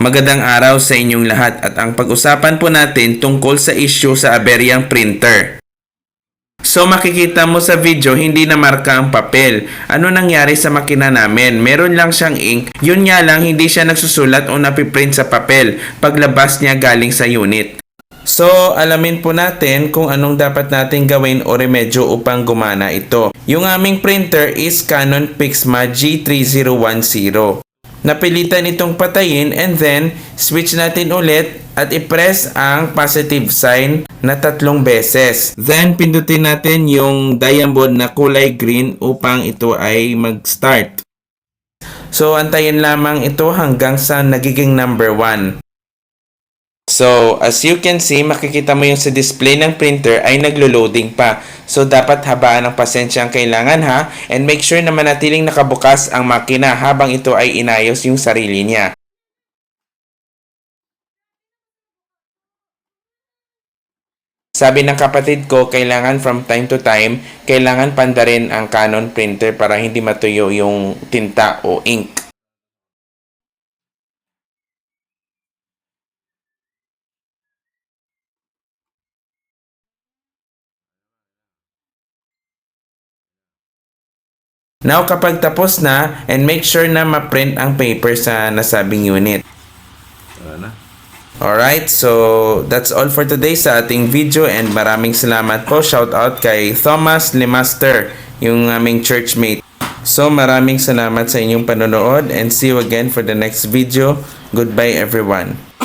Magandang araw sa inyong lahat at ang pag-usapan po natin tungkol sa issue sa aberyang printer. So makikita mo sa video hindi na marka ang papel. Ano nangyari sa makina namin? Meron lang siyang ink. Yun nga lang hindi siya nagsusulat o napiprint sa papel paglabas niya galing sa unit. So alamin po natin kung anong dapat natin gawin o remedyo upang gumana ito. Yung aming printer is Canon Pixma G3010. Napilitan itong patayin and then switch natin ulit at i-press ang positive sign na 3 beses. Then pindutin natin yung diamond na kulay green upang ito ay mag-start. So antayin lamang ito hanggang sa nagiging number 1. So, as you can see, makikita mo yung sa display ng printer ay naglo-loading pa. So, dapat habaan ng pasensya ang kailangan ha. And make sure na manatiling nakabukas ang makina habang ito ay inayos yung sarili niya. Sabi ng kapatid ko, kailangan from time to time, kailangan panda rin ang Canon printer para hindi matuyo yung tinta o ink. Now, kapag tapos na, and make sure na ma-print ang paper sa nasabing unit. Alright, so that's all for today sa ating video and maraming salamat po. Shout out kay Thomas Lemaster, yung aming churchmate. So maraming salamat sa inyong panonood and see you again for the next video. Goodbye everyone.